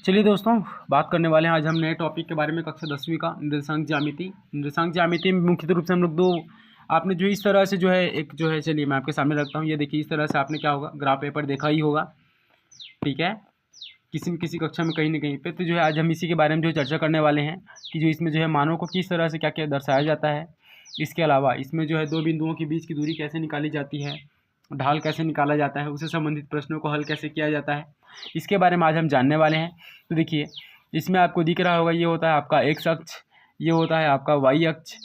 चलिए दोस्तों, बात करने वाले हैं आज हम नए टॉपिक के बारे में। कक्षा 10वीं का निर्देशांक ज्यामिति। निर्देशांक ज्यामिति में मुख्य रूप से हम लोग दो आपने जो इस तरह से जो है एक जो है, चलिए मैं आपके सामने रखता हूँ। ये देखिए, इस तरह से आपने क्या होगा, ग्राफ पेपर देखा ही होगा, ठीक है, किसी न किसी कक्षा में कहीं ना कहीं पे। तो जो है आज हम इसी के बारे में जो चर्चा करने वाले हैं कि जो इसमें जो है मानों को किस तरह से क्या क्या दर्शाया जाता है। इसके अलावा इसमें जो है दो बिंदुओं के बीच की दूरी कैसे निकाली जाती है, ढाल कैसे निकाला जाता है, उससे संबंधित प्रश्नों को हल कैसे किया जाता है, इसके बारे में आज हम जानने वाले हैं। तो देखिए, इसमें आपको दिख रहा होगा, ये होता है आपका एक्स अक्ष, ये होता है आपका वाई अक्ष,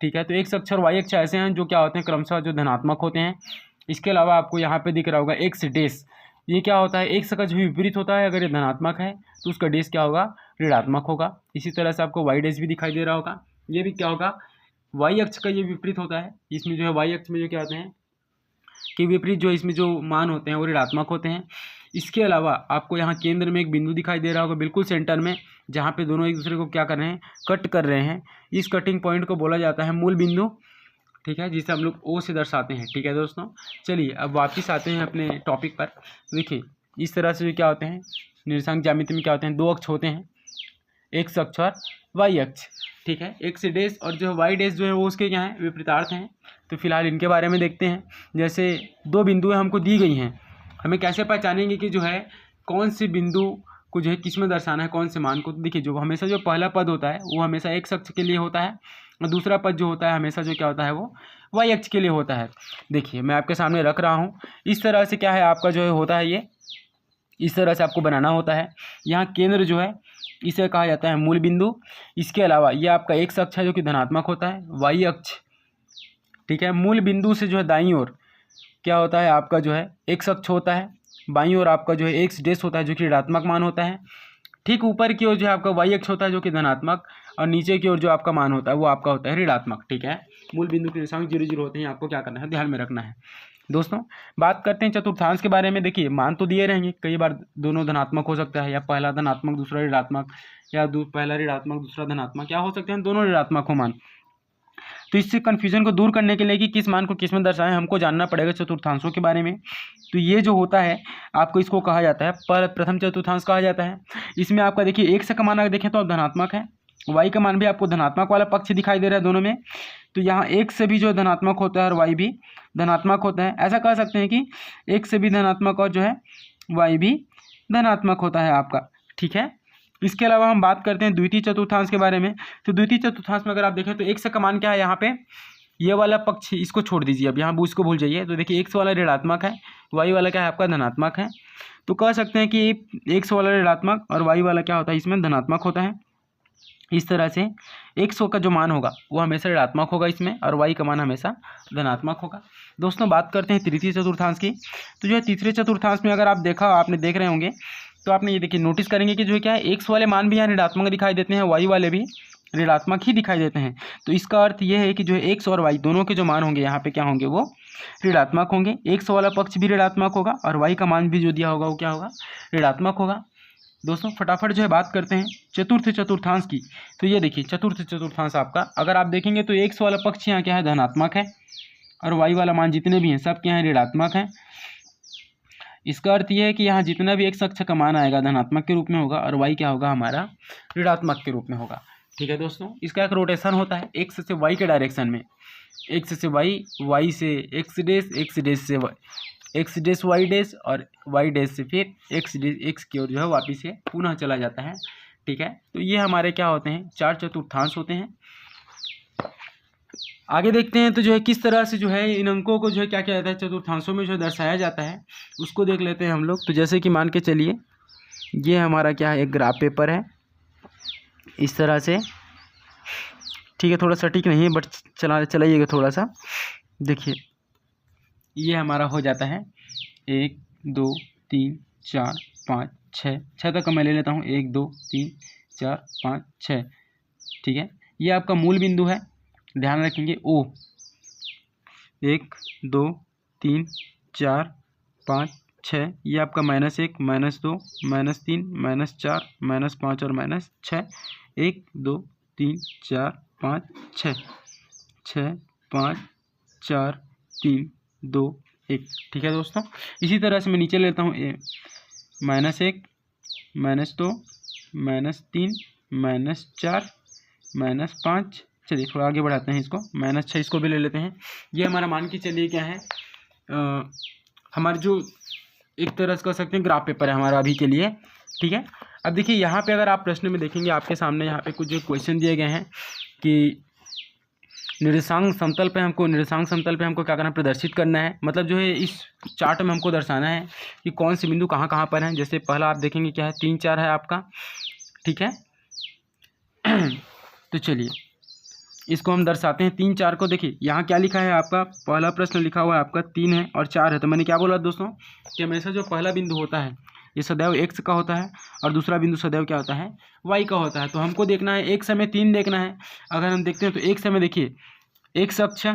ठीक है। तो एक्स अक्ष और वाई अक्ष ऐसे हैं जो क्या होते हैं, क्रमशः जो धनात्मक होते हैं। इसके अलावा आपको यहाँ पे दिख रहा होगा एक्स डेश, ये क्या होता है, एक्स का जो विपरीत होता है, अगर ये धनात्मक है तो उसका डेश क्या होगा, ऋणात्मक होगा। इसी तरह से आपको वाई डेश भी दिखाई दे रहा होगा, ये भी क्या होगा, वाई अक्ष का ये विपरीत होता है। इसमें जो है वाई अक्ष में जो क्या होते हैं कि विपरीत जो इसमें जो मान होते हैं वो ऋणात्मक होते हैं। इसके अलावा आपको यहाँ केंद्र में एक बिंदु दिखाई दे रहा होगा, बिल्कुल सेंटर में, जहाँ पे दोनों एक दूसरे को क्या कर रहे हैं, कट कर रहे हैं। इस कटिंग पॉइंट को बोला जाता है मूल बिंदु, ठीक है, जिसे हम लोग ओ से दर्शाते हैं, ठीक है दोस्तों। चलिए अब वापस आते हैं अपने टॉपिक पर। देखिए, इस तरह से जो क्या होते हैं, निर्देशांक ज्यामिति में क्या होते हैं, दो अक्ष होते हैं, एक्स अक्ष और वाई अक्ष, ठीक है। एक्स डैश और जो वाई डैश जो है वो उसके क्या हैं, विपरीतार्थ हैं। तो फिलहाल इनके बारे में देखते हैं। जैसे दो बिंदुएं हमको दी गई हैं, हमें कैसे पहचानेंगे कि जो है कौन सी बिंदु को जो है किस में दर्शाना है, कौन से मान को। देखिए, जो हमेशा जो पहला पद होता है वो हमेशा एक्स अक्ष के लिए होता है, और दूसरा पद जो होता है हमेशा जो क्या होता है वो वाई अक्ष के लिए होता है। देखिए, मैं आपके सामने रख रहा हूँ, इस तरह से क्या है आपका जो है होता है, ये इस तरह से आपको बनाना होता है। यहाँ केंद्र जो है इसे कहा जाता है मूल बिंदु। इसके अलावा ये आपका एक्स अक्ष है जो कि धनात्मक होता है, वाई अक्ष, ठीक है। मूल बिंदु से जो है दाईं ओर क्या होता है आपका जो है एक्स अक्ष होता है, बाईं ओर आपका जो है एक्स डैश होता है जो कि ऋणात्मक मान होता है। ठीक ऊपर की ओर जो है आपका वाई अक्ष होता है जो कि धनात्मक, और नीचे की ओर जो आपका मान होता है वो आपका होता है ऋणात्मक, ठीक है। मूल बिंदु के निर्देशांक 0 0 होते हैं, आपको क्या करना है, ध्यान में रखना है। दोस्तों, बात करते हैं चतुर्थांश के बारे में। देखिए, मान तो दिए रहेंगे, कई बार दोनों धनात्मक हो सकता है, या पहला धनात्मक दूसरा ऋणात्मक, या पहला ऋणात्मक दूसरा धनात्मक, क्या हो सकते हैं, दोनों ऋणात्मक हो मान। तो इससे कन्फ्यूजन को दूर करने के लिए कि किस मान को किस में दर्शाएं, हमको जानना पड़ेगा चतुर्थांशों के बारे में। तो ये जो होता है आपको इसको कहा जाता है प्रथम चतुर्थांश कहा जाता है। इसमें आपका देखिए, एक्स का मान अगर देखें तो अब धनात्मक है, वाई का मान भी आपको धनात्मक वाला पक्ष दिखाई दे रहा है दोनों में। तो यहाँ एक्स से भी जो धनात्मक होता है और वाई भी धनात्मक होता है। ऐसा कह सकते हैं कि एक्स से भी धनात्मक और जो है वाई भी धनात्मक होता है आपका, ठीक है। इसके अलावा हम बात करते हैं द्वितीय चतुर्थांश के बारे में। तो द्वितीय चतुर्थांश में अगर आप देखें तो एक्स का मान क्या है, यहाँ पे ये वाला पक्ष इसको छोड़ दीजिए, अब यहाँ इसको भूल जाइए। तो देखिए, एक्स वाला ऋणात्मक है, वाई वाला क्या है आपका धनात्मक है। तो कह सकते हैं कि एक्स वाला ऋणात्मक और वाई वाला क्या होता है, इसमें धनात्मक होता है। इस तरह से एक्स का जो मान होगा वो हमेशा ऋणात्मक होगा इसमें, और वाई का मान हमेशा धनात्मक होगा। दोस्तों, बात करते हैं तृतीय चतुर्थांश की। तो जो है तीसरे चतुर्थांश में अगर आप आपने देख रहे होंगे तो आपने ये देखिए नोटिस करेंगे कि जो है क्या है, एक्स वाले मान भी यहाँ ऋणात्मक दिखाई देते हैं, वाई वाले भी ऋणात्मक ही दिखाई देते हैं। तो इसका अर्थ ये है कि जो है एक्स और वाई दोनों के जो मान होंगे यहाँ पे क्या होंगे, वो ऋणात्मक होंगे। एक्स वाला पक्ष भी ऋणात्मक होगा और वाई का मान भी जो दिया होगा वो क्या होगा, ऋणात्मक होगा। दोस्तों, फटाफट जो है बात करते हैं चतुर्थ चतुर्थांश की। तो ये देखिए, चतुर्थ चतुर्थांश आपका अगर आप देखेंगे तो एक्स वाला पक्ष यहाँ क्या है, धनात्मक है, और वाई वाला मान जितने भी हैं सब क्या है, ऋणात्मक है। इसका अर्थ यह है कि यहाँ जितना भी एक्स अक्ष का मान आएगा धनात्मक के रूप में होगा, और वाई क्या होगा हमारा, ऋणात्मक के रूप में होगा, ठीक है दोस्तों। इसका एक रोटेशन होता है एक्स से वाई के डायरेक्शन में, एक्स से वाई, वाई से एक्स डैश से एक्स डैश वाई डैश, और वाई डैश से फिर एक्स की ओर जो है वापिस से पुनः चला जाता है, ठीक है। तो ये हमारे क्या होते हैं, चार चतुर्थांश होते हैं। आगे देखते हैं तो जो है किस तरह से जो है इन अंकों को जो है क्या किया जाता है, चतुर्थांशों में जो दर्शाया जाता है उसको देख लेते हैं हम लोग। तो जैसे कि मान के चलिए, ये हमारा क्या है, एक ग्राफ पेपर है इस तरह से, ठीक है। थोड़ा सटीक नहीं है बट चलाइएगा थोड़ा सा। देखिए, ये हमारा हो जाता है 1 2 3 4 5 6 तक का मैं ले लेता हूँ, 1 2 3 4 5 6, ठीक है। ये आपका मूल बिंदु है, ध्यान रखेंगे, ओ 1 2 3 4 5 6, ये आपका -1 -2 -3 -4 -5 और -6, 1 2 3 4 5 6 6 5 4 3 2 1, ठीक है दोस्तों। इसी तरह से मैं नीचे लेता हूँ -1 -2 -3 -4 -5, चलिए थोड़ा आगे बढ़ाते हैं इसको, -6 इसको भी ले लेते हैं। ये हमारा मान के चलिए क्या है, हमारे जो एक तरह से कह सकते हैं ग्राफ पेपर है हमारा अभी के लिए, ठीक है। अब देखिए यहाँ पे अगर आप प्रश्न में देखेंगे आपके सामने यहाँ पे कुछ जो क्वेश्चन दिए गए हैं कि निर्देशांक समतल पे हमको क्या करना है, प्रदर्शित करना है। मतलब जो है इस चार्ट में हमको दर्शाना है कि कौन से बिंदु कहाँ कहाँ पर हैं। जैसे पहला आप देखेंगे क्या है, 3 4 है आपका, ठीक है। तो चलिए इसको हम दर्शाते हैं 3 4 को। देखिए यहाँ क्या लिखा है आपका, पहला प्रश्न लिखा हुआ है आपका 3 है और 4 है। तो मैंने क्या बोला दोस्तों कि हमेशा जो पहला बिंदु होता है ये सदैव x का होता है और दूसरा बिंदु सदैव क्या होता है, y का होता है। तो हमको देखना है एक समय 3 देखना है। अगर हम देखते हैं तो एक समय देखिए x अक्ष,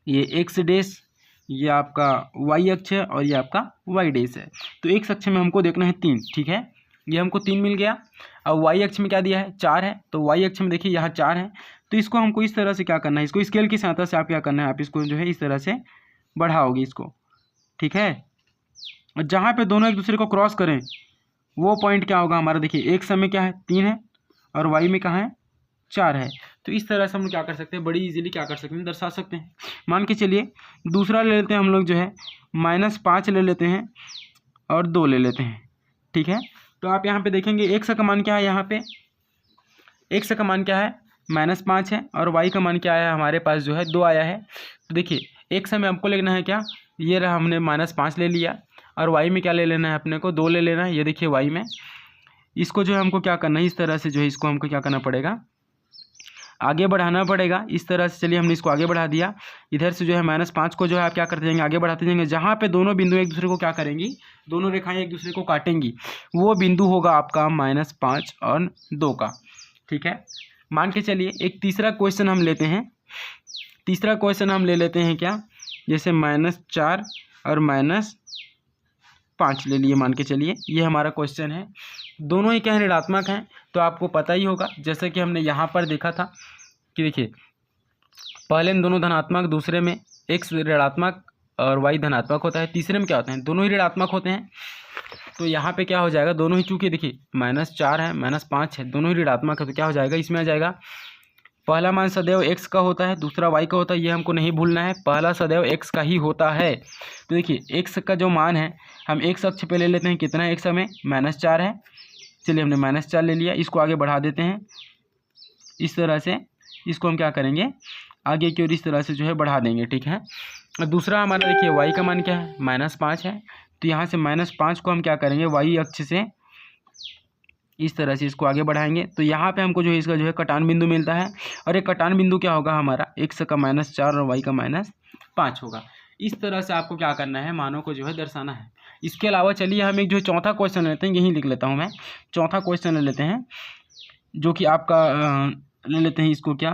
ये x डैश, ये आपका y अक्ष है और ये आपका y डैश है। तो x अक्ष में हमको देखना है 3, ठीक है, ये हमको 3 मिल गया। अब y अक्ष में क्या दिया है, 4 है। तो y अक्ष में देखिए यहाँ 4 है। तो इसको हमको इस तरह से क्या करना है, इसको स्केल की सहायता से आप क्या करना है, आप इसको जो है इस तरह से बढ़ाओगे इसको, ठीक है। और जहाँ पे दोनों एक दूसरे को क्रॉस करें वो पॉइंट क्या होगा हमारा, देखिए एक समय क्या है 3 है और y में कहाँ है 4 है। तो इस तरह से हम क्या कर सकते हैं, बड़ी इजीली क्या कर सकते हैं, दर्शा सकते हैं। मान के चलिए दूसरा ले लेते हैं हम लोग जो है -5 ले लेते हैं और 2 ले लेते हैं, ठीक है। तो आप यहाँ पे देखेंगे x का मान क्या है, यहाँ पे x का मान क्या है -5 है और y का मान क्या आया हमारे पास जो है 2 आया है। तो देखिए x में हमको लेना है क्या, ये रहा, हमने -5 ले लिया और y में क्या ले लेना है अपने को, 2 ले लेना है। ये देखिए y में इसको जो है हमको क्या करना है, इस तरह से जो है इसको हमको क्या करना पड़ेगा, आगे बढ़ाना पड़ेगा इस तरह से। चलिए हमने इसको आगे बढ़ा दिया। इधर से जो है -5 को जो है आप क्या करते जाएंगे, आगे बढ़ाते जाएंगे। जहाँ पे दोनों बिंदु एक दूसरे को क्या करेंगी, दोनों रेखाएं एक दूसरे को काटेंगी, वो बिंदु होगा आपका -5 और 2 का, ठीक है। मान के चलिए एक तीसरा क्वेश्चन हम लेते हैं। तीसरा क्वेश्चन हम ले लेते हैं क्या, जैसे -4 और -5 ले लिए, मान के चलिए ये हमारा क्वेश्चन है। दोनों ही क्या है, ऋणात्मक हैं। तो आपको पता ही होगा जैसे कि हमने यहाँ पर देखा था कि देखिए पहले में दोनों धनात्मक, दूसरे में x ऋणात्मक और y धनात्मक होता है, तीसरे में क्या होते हैं, दोनों ही ऋणात्मक होते हैं। तो यहाँ पे क्या हो जाएगा, दोनों ही, चूँकि देखिए -4 है -5 है, दोनों ही ऋणात्मक है, तो क्या हो जाएगा, इसमें आ जाएगा पहला मान सदैव x का होता है, दूसरा y का होता है। ये हमको नहीं भूलना है, पहला सदैव x का ही होता है। तो देखिए x का जो मान है हम x अक्ष पे ले लेते हैं, कितना है x हमें -4 है। चलिए हमने -4 ले लिया, इसको आगे बढ़ा देते हैं इस तरह से। इसको हम क्या करेंगे, आगे की ओर इस तरह से जो है बढ़ा देंगे, ठीक है। और दूसरा हमारा देखिए y का मान क्या है, -5 है। तो यहाँ से -5 को हम क्या करेंगे, y अक्ष से इस तरह से इसको आगे बढ़ाएंगे। तो यहाँ पे हमको जो है इसका जो है कटान बिंदु मिलता है और एक कटान बिंदु क्या होगा हमारा, x का -4 और y का -5 होगा। इस तरह से आपको क्या करना है, मानों को जो है दर्शाना है। इसके अलावा चलिए हम एक जो चौथा क्वेश्चन लेते हैं, यहीं लिख लेता हूँ मैं। चौथा क्वेश्चन ले लेते हैं जो कि आपका ले लेते हैं इसको क्या,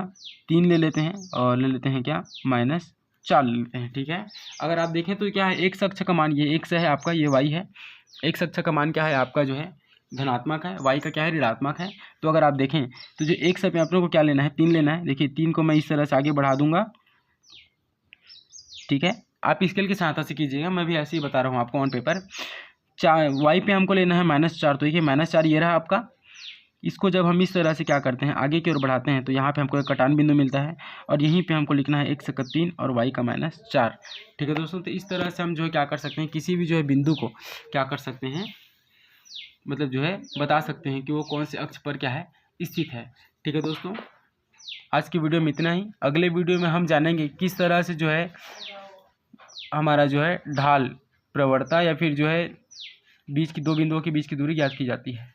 3 ले लेते हैं और ले लेते हैं क्या -4 ले लेते हैं, ठीक है। अगर आप देखें तो क्या है, x अक्ष का मान ये x है आपका, ये y है। x अक्ष का मान क्या है आपका जो है धनात्मक है, y का क्या है ऋणात्मक है। तो अगर आप देखें तो जो x पे अपने को क्या लेना है, 3 लेना है। देखिए 3 को मैं इस तरह से आगे बढ़ा दूंगा, ठीक है। आप स्केल की सहायता से कीजिएगा, मैं भी ऐसे ही बता रहा हूँ आपको ऑन पेपर। y पे हमको लेना है -4, तो देखिए -4 ये रहा आपका। इसको जब हम इस तरह से क्या करते हैं, आगे की ओर बढ़ाते हैं, तो यहाँ पे हमको एक कटान बिंदु मिलता है और यहीं पे हमको लिखना है x का 3 और y का -4, ठीक है दोस्तों। तो इस तरह से हम जो है क्या कर सकते हैं, किसी भी जो है बिंदु को क्या कर सकते हैं, मतलब जो है बता सकते हैं कि वो कौन से अक्ष पर क्या है स्थित है, ठीक है दोस्तों। आज की वीडियो में इतना ही। अगले वीडियो में हम जानेंगे किस तरह से जो है हमारा जो है ढाल, प्रवणता या फिर जो है बीच की दो बिंदुओं के बीच की दूरी ज्ञात की जाती है।